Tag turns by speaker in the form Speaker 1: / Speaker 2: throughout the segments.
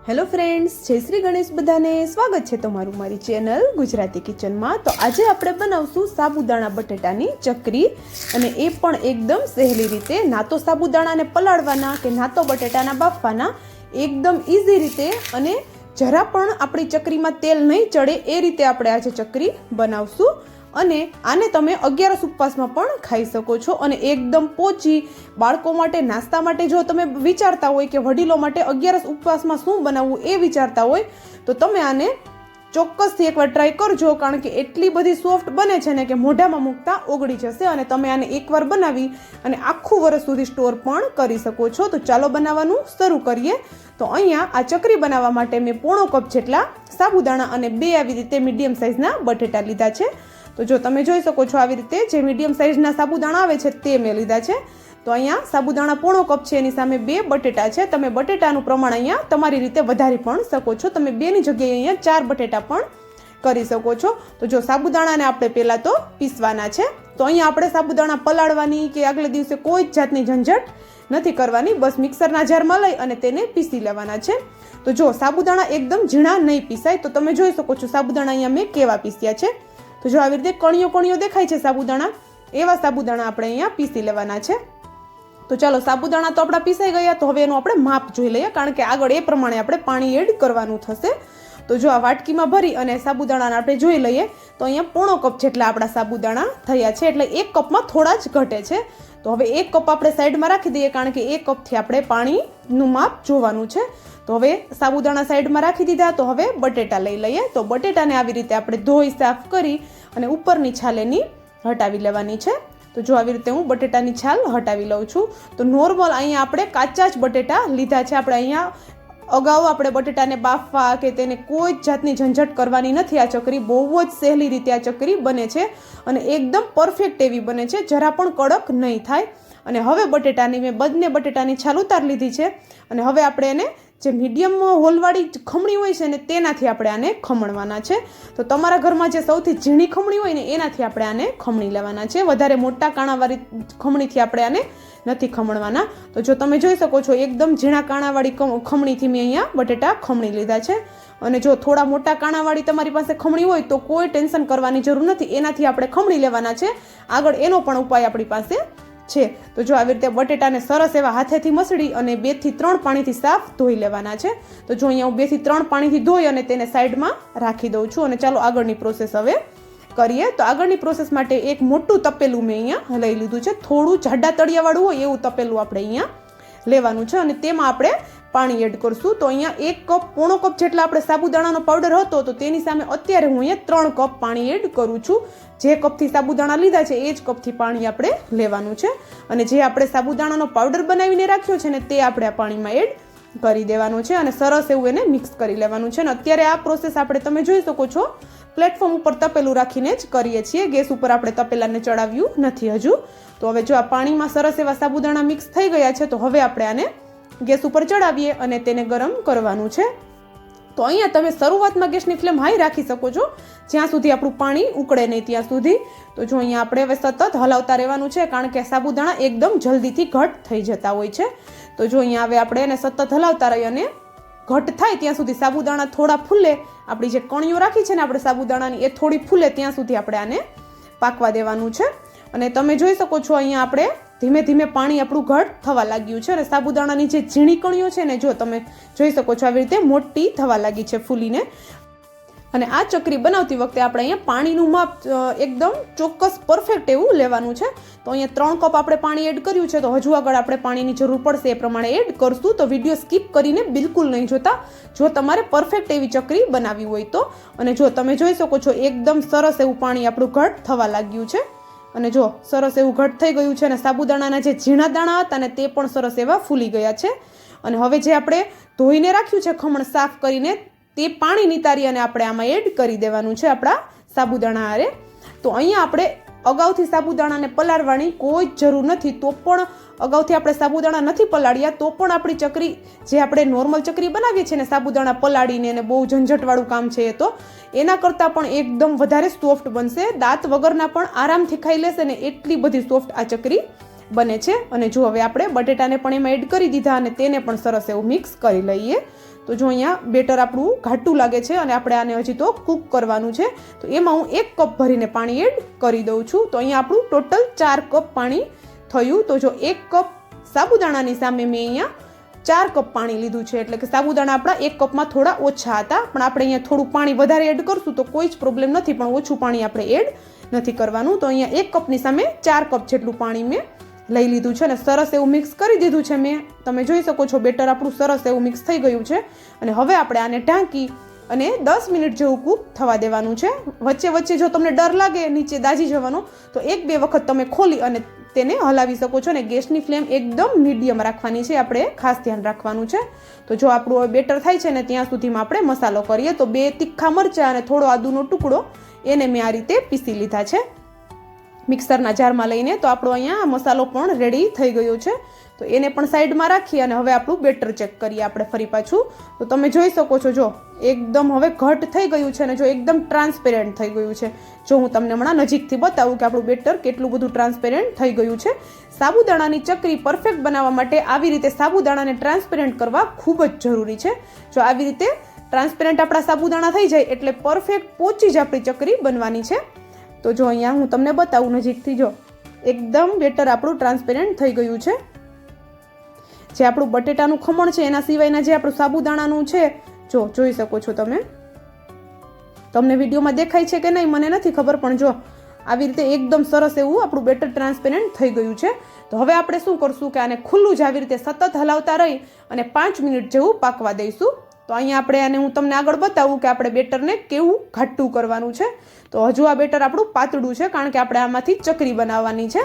Speaker 1: Hello friends, જય શ્રી ગણેશ. બધાને સ્વાગત છે તમારું મારી ચેનલ ગુજરાતી કિચનમાં. તો આજે આપણે બનાવશું સાબુદાણા બટેટાની ચકરી, અને એ પણ એકદમ સહેલી રીતે. ના તો સાબુદાણાને પલાળવાના કે ના તો બટેટાના બાફવાના, એકદમ ઇઝી રીતે અને જરા પણ આપણી ચકરીમાં તેલ નહીં ચડે એ રીતે આપણે આજે ચકરી બનાવશું. અને આને તમે 11 ઉપવાસમાં પણ ખાઈ શકો છો. અને એકદમ પોચી, બાળકો માટે નાસ્તા માટે જો તમે વિચારતા હોય કે વડીલો માટે 11 ઉપવાસમાં શું બનાવવું એ વિચારતા હોય તો તમે આને ચોક્કસથી એકવાર ટ્રાય કરજો, કારણ કે એટલી બધી સોફ્ટ બને છે ને કે મોઢામાં મૂકતા ઓગળી જશે. અને તમે આને એકવાર બનાવી અને આખું વર્ષ સુધી સ્ટોર પણ કરી શકો છો. તો ચાલો બનાવવાનું શરૂ કરીએ. તો અહીંયા આ ચકરી બનાવવા માટે મેં 1/2 કપ જેટલા સાબુદાણા અને 2 આવી રીતે મીડિયમ સાઇઝના બટેટા લીધા છે. તો જો તમે જોઈ શકો છો આવી રીતે જે મીડિયમ સાઇઝના સાબુદાણા આવે છે તે મેં લીધા છે. તો અહીંયા સાબુદાણા 1/2 કપ છે, એની સામે 2 બટેટા છે. તમે બટેટાનું પ્રમાણ અહીંયા તમારી રીતે વધારી પણ શકો છો. તમે 2ની જગ્યાએ અહીંયા 4 બટેટા પણ કરી શકો છો. તો જો સાબુદાણાને આપણે પહેલાં તો પીસવાના છે. તો અહીંયા આપણે સાબુદાણા પલાળવાની કે આગલે દિવસે કોઈ જ જાતની ઝંઝટ નથી કરવાની. બસ મિક્સરના જારમાં લઈ અને તેને પીસી લેવાના છે. તો જો સાબુદાણા એકદમ ઝીણા નહીં પીસાય. તો તમે જોઈ શકો છો સાબુદાણા અહીંયા મેં કેવા પીસ્યા છે. તો જો આવી રીતે કણીઓ કણીઓ દેખાય છે સાબુદાણા, એવા સાબુદાણા આપણે અહીંયા પીસી લેવાના છે. તો ચાલો, સાબુદાણા તો આપણા પીસાઈ ગયા. તો હવે એનું આપણે માપ જોઈ લઈએ, કારણ કે આગળ એ પ્રમાણે આપણે પાણી એડ કરવાનું થશે. તો જો આ વાટકીમાં ભરી અને સાબુદાણાને આપણે જોઈ લઈએ તો અહીંયા 1/2 કપ જેટલા આપણા સાબુદાણા થયા છે. એટલે 1 કપમાં થોડા જ ઘટે છે. તો હવે 1 કપ આપણે સાઈડમાં રાખી દઈએ, કારણ કે 1 કપથી આપણે પાણીનું માપ જોવાનું છે. તો હવે સાબુદાણા સાઈડમાં રાખી દીધા. તો હવે બટેટા લઈ લઈએ. તો બટેટાને આવી રીતે આપણે ધોઈ સાફ કરી અને ઉપરની છાલ એની હટાવી લેવાની છે. તો જો આવી રીતે હું બટેટાની છાલ હટાવી લઉં છું. તો નોર્મલ અહીંયા આપણે કાચા જ બટેટા લીધા છે. આપણે અહીંયા અગાઉ આપણે બટેટાને બાફવા કે તેને કોઈ જ જાતની ઝંઝટ કરવાની નથી. આ ચકરી બહુ જ સહેલી રીતે આ ચકરી બને છે અને એકદમ પરફેક્ટ એવી બને છે, જરા પણ કડક નહીં થાય. અને હવે બટેટાની મેં બંને બટેટાની છાલ ઉતારી લીધી છે. અને હવે આપણે એને જે મીડિયમ હોલવાળી ખમણી હોય છે ને તેનાથી આપણે આને ખમણવાના છે. તો તમારા ઘરમાં જે સૌથી ઝીણી ખમણી હોય ને એનાથી આપણે આને ખમણી લેવાના છે. વધારે મોટા કાણાવાળી ખમણીથી આપણે આને નથી ખમણવાના. તો જો તમે જોઈ શકો છો એકદમ ઝીણા કાણાવાળી ખમણીથી મેં અહીંયા બટેટા ખમણી લીધા છે. અને જો થોડા મોટા કાણાવાળી તમારી પાસે ખમણી હોય તો કોઈ ટેન્શન કરવાની જરૂર નથી, એનાથી આપણે ખમણી લેવાના છે. આગળ એનો પણ ઉપાય આપણી પાસે છે. તો જો આવી રીતે બટેટાને સરસ એવા હાથેથી મસળી અને 2 થી 3 પાણીથી સાફ ધોઈ લેવાના છે. તો જો અહીંયા હું 2 થી 3 પાણીથી ધોઈ અને તેને સાઈડમાં રાખી દઉં છું. અને ચાલો આગળની પ્રોસેસ હવે કરીએ. તો આગળની પ્રોસેસ માટે એક મોટું તપેલું મેં અહીંયા લઈ લીધું છે. થોડું જાડા તળિયાવાળું હોય એવું તપેલું આપણે અહીંયા લેવાનું છે. અને તેમાં આપણે પાણી એડ કરશું. તો અહીંયા 1 કપ 1/2 કપ જેટલા આપણે સાબુદાણાનો પાવડર હતો તો તેની સામે અત્યારે હું અહીંયા 3 કપ પાણી એડ કરું છું. જે કપથી સાબુદાણા લીધા છે એ જ કપથી પાણી આપણે લેવાનું છે. અને જે આપણે સાબુદાણાનો પાવડર બનાવીને રાખ્યો છે ને તે આપણે આ પાણીમાં એડ કરી દેવાનું છે અને સરસ એવું એને મિક્સ કરી લેવાનું છે. અને અત્યારે આ પ્રોસેસ આપણે તમે જોઈ શકો છો પ્લેટફોર્મ ઉપર તપેલું રાખીને જ કરીએ છીએ. ગેસ ઉપર આપણે તપેલાને ચડાવ્યું નથી હજુ. તો હવે જો આ પાણીમાં સરસ એવા સાબુદાણા મિક્સ થઈ ગયા છે તો હવે આપણે આને ગેસ ઉપર ચડાવીએ અને તેને ગરમ કરવાનું છે. તો અહીંયા તમે શરૂઆતમાં ગેસની ફ્લેમ હાઈ રાખી શકો છો, જ્યાં સુધી આપણું પાણી ઉકળે નહીં ત્યાં સુધી. તો જો અહીંયા આપણે હવે સતત હલાવતા રહેવાનું છે, કારણ કે સાબુદાણા એકદમ જલ્દીથી ઘટ થઈ જતા હોય છે. તો જો અહીંયા હવે આપણે એને સતત હલાવતા રહીએ અને ઘટ થાય ત્યાં સુધી, સાબુદાણા થોડા ફૂલે, આપણી જે કણીઓ રાખી છે ને આપણે સાબુદાણાની એ થોડી ફૂલે ત્યાં સુધી આપણે આને પાકવા દેવાનું છે. અને તમે જોઈ શકો છો અહીંયા આપણે ધીમે ધીમે પાણી આપણું ઘટ થવા લાગ્યું છે. અને સાબુદાણાની જે ઝીણી કણીઓ છે ને જો તમે જોઈ શકો છો આવી રીતે મોટી થવા લાગી છે ફૂલીને. અને આ ચકરી બનાવતી વખતે આપણે અહીંયા પાણીનું માપ એકદમ ચોક્કસ પરફેક્ટ એવું લેવાનું છે. તો અહીંયા 3 કપ આપણે પાણી એડ કર્યું છે. તો હજુ આગળ આપણે પાણીની જરૂર પડશે એ પ્રમાણે એડ કરશું. તો વિડીયો સ્કીપ કરીને બિલકુલ નહીં જોતા જો તમારે પરફેક્ટ એવી ચકરી બનાવવી હોય તો. અને જો તમે જોઈ શકો છો એકદમ સરસ એવું પાણી આપણું ઘટ થવા લાગ્યું છે. અને જો સરસ એવું ઘટ થઈ ગયું છે. અને સાબુદાણાના જે ઝીણા દાણા હતા ને તે પણ સરસ એવા ફૂલી ગયા છે. અને હવે જે આપણે ધોઈને રાખ્યું છે ખમણ સાફ કરીને તે પાણી નિતારી અને આપણે આમાં એડ કરી દેવાનું છે આપણા સાબુદાણા હારે. તો અહીંયા આપણે અગાઉથી સાબુદાણાને પલાળવાની કોઈ જ જરૂર નથી. તો પણ અગાઉથી આપણે સાબુદાણા નથી પલાળ્યા તો પણ આપણી ચકરી જે આપણે નોર્મલ ચકરી બનાવીએ છીએ ને સાબુદાણા પલાળીને અને બહુ ઝંઝટવાળું કામ છે એ તો એના કરતાં પણ એકદમ વધારે સોફ્ટ બનશે. દાંત વગરના પણ આરામથી ખાઈ લેશે ને એટલી બધી સોફ્ટ આ ચકરી બને છે. અને જો હવે આપણે બટેટાને પણ એમાં એડ કરી દીધા અને તેને પણ સરસ એવું મિક્સ કરી લઈએ. તો જો અહીંયા બેટર આપણું ઘાટું લાગે છે અને આપણે આને હજી તો કૂક કરવાનું છે. તો એમાં હું 1 કપ ભરીને પાણી એડ કરી દઉં છું. તો અહીંયા આપણું ટોટલ 4 કપ પાણી થયું. તો જો 1 કપ સાબુદાણાની સામે મેં અહીંયા 4 કપ પાણી લીધું છે, એટલે કે સાબુદાણા આપણા 1 કપમાં થોડા ઓછા હતા, પણ આપણે અહીંયા થોડું પાણી વધારે એડ કરશું તો કોઈ જ પ્રોબ્લેમ નથી, પણ ઓછું પાણી આપણે એડ નથી કરવાનું. તો અહીંયા 1 કપની સામે 4 કપ જેટલું પાણી મેં લઈ લીધું છે અને સરસ એવું મિક્સ કરી દીધું છે મેં. તમે જોઈ શકો છો બેટર આપણું સરસ એવું મિક્સ થઈ ગયું છે. અને હવે આપણે આને ઢાંકી અને 10 મિનિટ જેવું કૂક થવા દેવાનું છે. વચ્ચે વચ્ચે જો તમને ડર લાગે નીચે દાજી જવાનો તો 1-2 વખત તમે ખોલી અને તેને હલાવી શકો છો. અને ગેસની ફ્લેમ એકદમ મીડિયમ રાખવાની છે, આપણે ખાસ ધ્યાન રાખવાનું છે. તો જો આપણું હવે બેટર થાય છે ને ત્યાં સુધીમાં આપણે મસાલો કરીએ. તો 2 તીખા મરચાં અને થોડો આદુનો ટુકડો એને મેં આ રીતે પીસી લીધા છે મિક્સરના જારમાં લઈને. તો આપણો અહીંયા મસાલો પણ રેડી થઈ ગયો છે. તો એને પણ સાઈડમાં રાખી અને હવે આપણું બેટર ચેક કરીએ આપણે ફરી પાછું. તો તમે જોઈ શકો છો જો એકદમ હવે ઘટ થઈ ગયું છે અને જો એકદમ ટ્રાન્સપેરન્ટ થઈ ગયું છે. જો હું તમને હમણાં નજીકથી બતાવું કે આપણું બેટર કેટલું બધું ટ્રાન્સપેરન્ટ થઈ ગયું છે. સાબુદાણાની ચકરી પરફેક્ટ બનાવવા માટે આવી રીતે સાબુદાણાને ટ્રાન્સપેરન્ટ કરવા ખૂબ જ જરૂરી છે. જો આવી રીતે ટ્રાન્સપેરન્ટ આપણા સાબુદાણા થઈ જાય એટલે પરફેક્ટ પોચી જ આપણી ચકરી બનવાની છે. તો જો અહીંયા હું તમને બતાવું નજીકથી, જો એકદમ બેટર આપણું ટ્રાન્સપેરન્ટ થઈ ગયું છે. જે આપણું બટેટાનું ખમણ છે એના સિવાયના જે આપણું સાબુદાણાનું છે, જો જોઈ શકો છો તમે. તમને વિડીયોમાં દેખાય છે કે નહીં મને નથી ખબર, પણ જો આવી રીતે એકદમ સરસ એવું આપણું બેટર ટ્રાન્સપેરન્ટ થઈ ગયું છે. તો હવે આપણે શું કરશું કે આને ખુલ્લું જ આવી રીતે સતત હલાવતા રહી અને 5 મિનિટ જેવું પાકવા દઈશું. તો અહીંયા આપણે આને હું તમને આગળ બતાવું કે આપણે બેટરને કેવું ઘાટું કરવાનું છે. તો હજુ આ બેટર આપણું પાતળું છે કારણ કે આપણે આમાંથી ચકરી બનાવવાની છે.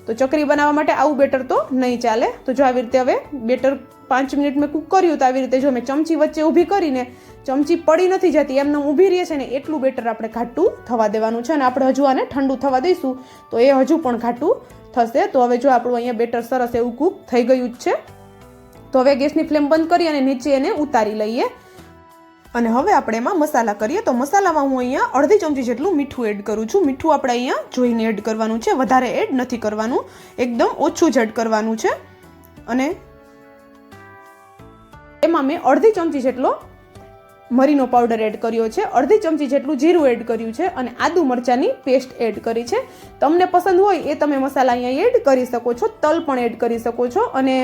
Speaker 1: તો ચકરી બનાવવા માટે આવું બેટર તો નહીં ચાલે. તો જો આવી રીતે હવે બેટર 5 મિનિટ મેં કૂક કર્યું. તો આવી રીતે જો મેં ચમચી વચ્ચે ઊભી કરીને, ચમચી પડી નથી જતી એમને ઊભી રહે છે ને એટલું બેટર આપણે ઘાટું થવા દેવાનું છે. અને આપણે હજુ આને ઠંડુ થવા દઈશું તો એ હજુ પણ ઘાટું થશે. તો હવે જો આપણું અહીંયા બેટર સરસ એવું કૂક થઈ ગયું જ છે. તો હવે ગેસની ફ્લેમ બંધ કરી અને નીચે એને ઉતારી લઈએ. અને હવે આપણે એમાં મસાલા કરીએ. તો મસાલામાં હું અહીંયા અડધી ચમચી જેટલું મીઠું એડ કરું છું. મીઠું આપણે અહીંયા જોઈને એડ કરવાનું છે, વધારે એડ નથી કરવાનું, એકદમ ઓછું જ એડ કરવાનું છે. અને એમાં મેં અડધી ચમચી જેટલો મરીનો પાવડર એડ કર્યો છે, અડધી ચમચી જેટલું જીરું એડ કર્યું છે અને આદુ મરચાંની પેસ્ટ એડ કરી છે. તમને પસંદ હોય એ તમે મસાલા અહીંયા એડ કરી શકો છો, તલ પણ એડ કરી શકો છો. અને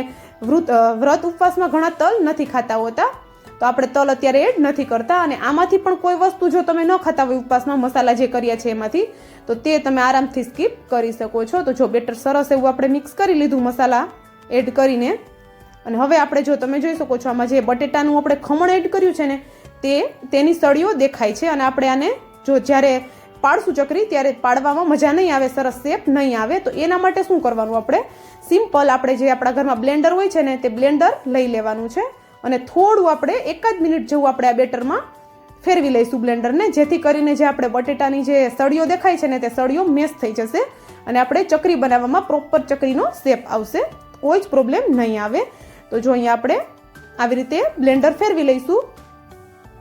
Speaker 1: વ્રત ઉપવાસમાં ઘણા તલ નથી ખાતા હોતા, તો આપણે તલ અત્યારે એડ નથી કરતા. અને આમાંથી પણ કોઈ વસ્તુ જો તમે ન ખાતા હોય ઉપવાસમાં મસાલા જે કર્યા છે એમાંથી, તો તે તમે આરામથી સ્કીપ કરી શકો છો. તો જો બેટર સરસ એવું આપણે મિક્સ કરી લીધું મસાલા એડ કરીને. અને હવે આપણે જો તમે જોઈ શકો છો આમાં જે બટેટાનું આપણે ખમણ એડ કર્યું છે ને તેની સળીઓ દેખાય છે. અને આપણે આને જો જ્યારે પાડશું ચકરી ત્યારે પાડવામાં મજા નહીં આવે, સરસ શેપ નહીં આવે. તો એના માટે શું કરવાનું, આપણે સિમ્પલ આપણે જે આપણા ઘરમાં બ્લેન્ડર હોય છે ને તે બ્લેન્ડર લઈ લેવાનું છે અને થોડું આપણે 1 મિનિટ જેવું આપણે આ બેટરમાં ફેરવી લઈશું બ્લેન્ડરને, જેથી કરીને જે આપણે બટેટાની જે સળીઓ દેખાય છે ને તે સળીઓ મેશ થઈ જશે અને આપણે ચકરી બનાવવામાં પ્રોપર ચકરીનો શેપ આવશે, કોઈ જ પ્રોબ્લેમ નહીં આવે. તો જો અહીંયા આપણે આવી રીતે બ્લેન્ડર ફેરવી લઈશું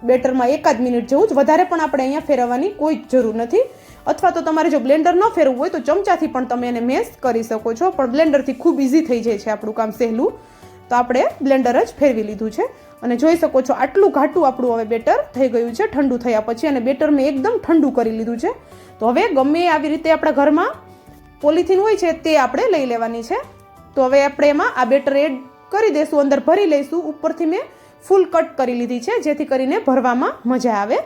Speaker 1: બેટરમાં 1 મિનિટ જેવું જ, વધારે પણ આપણે અહીંયા ફેરવવાની કોઈ જ જરૂર નથી. અથવા તો તમારે જો બ્લેન્ડર ન ફેરવવું હોય તો ચમચાથી પણ તમે એને મેશ કરી શકો છો, પણ બ્લેન્ડરથી ખૂબ ઇઝી થઈ જાય છે આપણું કામ સહેલું. તો આપણે બ્લેન્ડર જ ફેરવી લીધું છે અને જોઈ શકો છો આટલું ઘાટું આપણું હવે બેટર થઈ ગયું છે ઠંડુ થયા પછી. અને બેટર મેં એકદમ ઠંડુ કરી લીધું છે. તો હવે ગમે આવી રીતે આપણા ઘરમાં પોલિથીન હોય છે તે આપણે લઈ લેવાની છે. તો હવે આપણે એમાં આ બેટર એડ કરી દઈશું, અંદર ભરી લઈશું. ઉપરથી મેં ફૂલ કટ કરી લીધી છે જેથી કરીને ભરવામાં મજા આવે.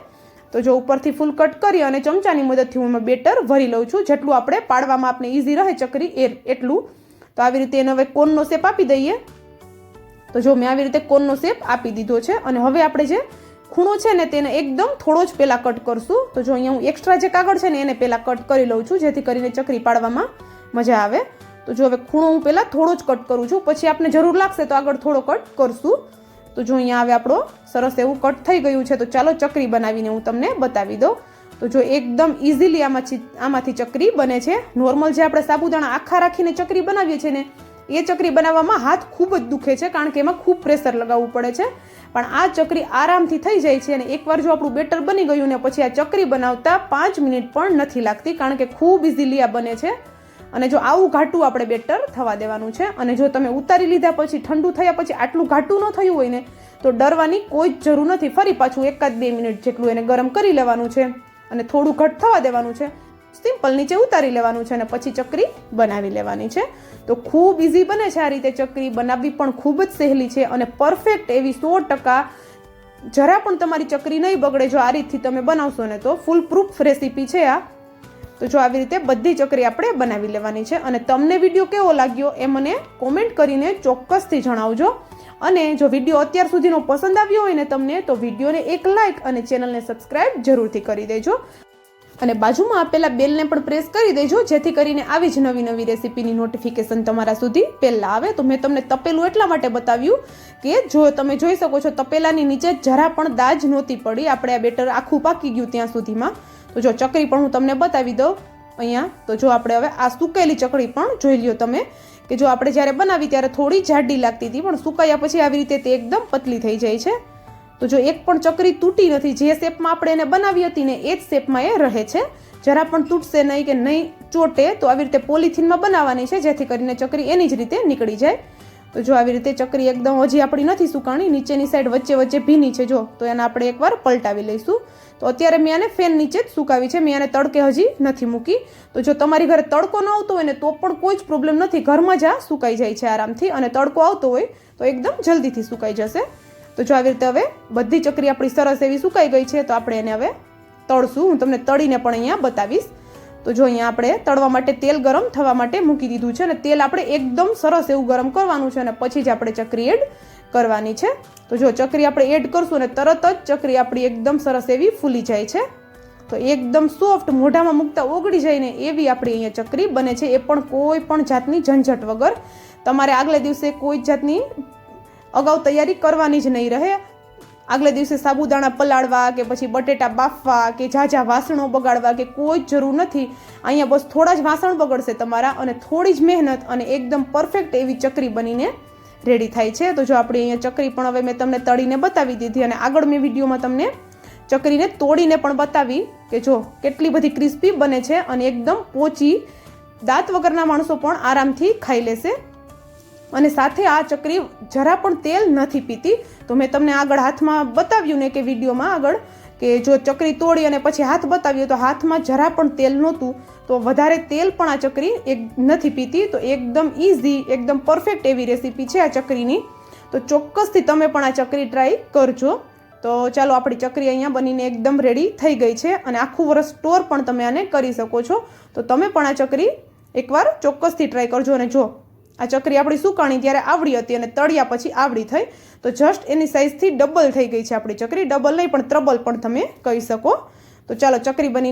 Speaker 1: તો જો ઉપરથી ફૂલ કટ કરી અને ચમચાની મદદથી હું બેટર ભરી લઉં છું, જેટલું આપણે પાડવામાં આપણે ઇઝી રહે ચકરી એટલું. તો આવી રીતે એને હવે કોનનો શેપ આપી દઈએ. તો જો મેં આવી રીતે કોનનો શેપ આપી દીધો છે. અને હવે આપણે જે ખૂણો છે ને તેને એકદમ થોડો જ પહેલાં કટ કરશું. તો જો અહીંયા હું એક્સ્ટ્રા જે કાગળ છે ને એને પહેલાં કટ કરી લઉં છું જેથી કરીને ચકરી પાડવામાં મજા આવે. તો જો હવે ખૂણો હું પહેલાં થોડો જ કટ કરું છું, પછી આપણે જરૂર લાગશે તો આગળ થોડો કટ કરશું. તો જો અહીંયા હવે આપણો સરસ એવું કટ થઈ ગયું છે. તો ચાલો ચકરી બનાવીને હું તમને બતાવી દઉં. તો જો એકદમ ઇઝીલી આમાંથી ચકરી બને છે. નોર્મલ જે આપણે સાબુદાણા આખા રાખીને ચકરી બનાવીએ છીએ ને એ ચકરી બનાવવામાં હાથ ખૂબ જ દુખે છે કારણ કે એમાં ખૂબ પ્રેશર લગાવવું પડે છે. પણ આ ચકરી આરામથી થઈ જાય છે. અને એકવાર જો આપણું બેટર બની ગયું ને પછી આ ચકરી બનાવતા 5 મિનિટ પણ નથી લાગતી કારણ કે ખૂબ ઇઝીલી આ બને છે. અને જો આવું ઘાટું આપણે બેટર થવા દેવાનું છે. અને જો તમે ઉતારી લીધા પછી ઠંડુ થયા પછી આટલું ઘાટું ન થયું હોય ને તો ડરવાની કોઈ જ જરૂર નથી. ફરી પાછું 1-2 મિનિટ જેટલું એને ગરમ કરી લેવાનું છે અને થોડું ઘટ થવા દેવાનું છે. સિમ્પલ નીચે ઉતારી લેવાનું છે અને પછી ચકરી બનાવી લેવાની છે. તો ખૂબ ઇઝી બને છે આ રીતે ચકરી બનાવવી, પણ ખૂબ જ સહેલી છે અને પરફેક્ટ એવી 100% જરા પણ તમારી ચકરી નહીં બગડે જો આ રીતથી તમે બનાવશો ને તો. ફૂલ પ્રૂફ રેસીપી છે આ. તો જો આવી રીતે બધી ચકરી આપણે બનાવી લેવાની છે. અને તમને વિડીયો કેવો લાગ્યો એ મને કોમેન્ટ કરીને ચોક્કસથી જણાવજો. અને જો વિડીયો અત્યાર સુધીનો પસંદ આવ્યો હોય ને તમને, તો વિડીયોને એક લાઇક અને ચેનલને સબસ્ક્રાઇબ જરૂરથી કરી દેજો. અને બાજુમાં આપેલા બેલને પણ પ્રેસ કરી દેજો, જેથી કરીને આવી જ નવી નવી રેસીપીની નોટિફિકેશન તમારા સુધી પહેલાં આવે. તો મેં તમને તપેલું એટલા માટે બતાવ્યું કે જો તમે જોઈ શકો છો તપેલાની નીચે જરા પણ દાજ નહોતી પડી. આપણે આ બેટર આખું પાકી ગયું ત્યાં સુધીમાં. તો જો ચકરી પણ હું તમને બતાવી દઉં અહીંયા. તો જો આપણે હવે આ સુકાયેલી ચકરી પણ જોઈ લ્યો તમે કે જો આપણે જ્યારે બનાવી ત્યારે થોડી જાડી લાગતી હતી, પણ સુકાયા પછી આવી રીતે તે એકદમ પતલી થઈ જાય છે. તો જો એક પણ ચકરી તૂટી નથી. જે શેપમાં આપણે એને બનાવી હતી ને એ જ શેપમાં એ રહે છે. જરા પણ તૂટશે નહીં કે નહીં ચોટે. તો આવી રીતે પોલિથીનમાં બનાવવાની છે, જેથી કરીને ચકરી એની જ રીતે નીકળી જાય. તો જો આવી રીતે ચકરી એકદમ હજી આપણી નથી સુકાણી, નીચેની સાઈડ વચ્ચે વચ્ચે ભીની છે જો. તો એને આપણે એકવાર પલટાવી લઈશું. તો અત્યારે મેં આને ફેન નીચે જ સુકાવી છે, મેં આને તડકે હજી નથી મૂકી. તો જો તમારી ઘરે તડકો ન આવતો હોય ને તો પણ કોઈ જ પ્રોબ્લેમ નથી, ઘરમાં જ આ સુકાઈ જાય છે આરામથી. અને તડકો આવતો હોય તો એકદમ જલ્દીથી સુકાઈ જશે. તો જો આવી રીતે હવે બધી ચકરી આપણી સરસ એવી સુકાઈ ગઈ છે. તો આપણે એને હવે તળશું. હું તમને તળીને પણ અહીંયા બતાવીશ. તો જો અહીંયા આપણે તળવા માટે તેલ ગરમ થવા માટે મૂકી દીધું છે. અને તેલ આપણે એકદમ સરસ એવું ગરમ કરવાનું છે અને પછી જ આપણે ચકરી એડ કરવાની છે. તો જો ચકરી આપણે એડ કરશું ને તરત જ ચકરી આપણી એકદમ સરસ એવી ફૂલી જાય છે. તો એકદમ સોફ્ટ, મોઢામાં મૂકતા ઓગળી જાય ને એવી આપણી અહીંયા ચકરી બને છે. એ પણ કોઈ પણ જાતની ઝંઝટ વગર. તમારે આગલે દિવસે કોઈ જાતની અગાઉ તૈયારી કરવાની જ નહીં રહે. આગલે દિવસે સાબુદાણા પલાળવા કે પછી બટેટા બાફવા કે ઝાઝા વાસણો બગાડવા કે કોઈ જ જરૂર નથી. અહીંયા બસ થોડા જ વાસણ બગડશે તમારા અને થોડી જ મહેનત અને એકદમ પરફેક્ટ એવી ચકરી બનીને રેડી થાય છે. તો જો આપણી અહીંયા ચકરી પણ હવે મેં તમને તળીને બતાવી દીધી અને આગળ મેં વિડીયોમાં તમને ચકરીને તોડીને પણ બતાવી કે જો કેટલી બધી ક્રિસ્પી બને છે અને એકદમ પોચી. દાંત વગરના માણસો પણ આરામથી ખાઈ લેશે. અને સાથે આ ચકરી જરા પણ તેલ નથી પીતી. તો મેં તમને આગળ હાથમાં બતાવ્યું ને કે વિડીયોમાં આગળ કે જો ચકરી તોડી અને પછી હાથ બતાવ્યો તો હાથમાં જરા પણ તેલ નહોતું. તો વધારે તેલ પણ આ ચકરી નથી પીતી. તો એકદમ ઇઝી, એકદમ પરફેક્ટ એવી રેસીપી છે આ ચકરીની. તો ચોક્કસથી તમે પણ આ ચકરી ટ્રાય કરજો. તો ચાલો આપણી ચકરી અહીંયા બનીને એકદમ રેડી થઈ ગઈ છે અને આખું વર્ષ સ્ટોર પણ તમે આને કરી શકો છો. તો તમે પણ આ ચકરી એકવાર ચોક્કસથી ટ્રાય કરજો. અને જો આ ચકરી આપણી સુકાણી ત્યારે આવડી હતી અને તળ્યા પછી આવડી થઈ. તો જસ્ટ એની સાઇઝથી ડબલ થઈ ગઈ છે આપણી ચકરી. ડબલ નહીં પણ ત્રબલ પણ તમે કહી શકો. તો ચાલો ચકરી બની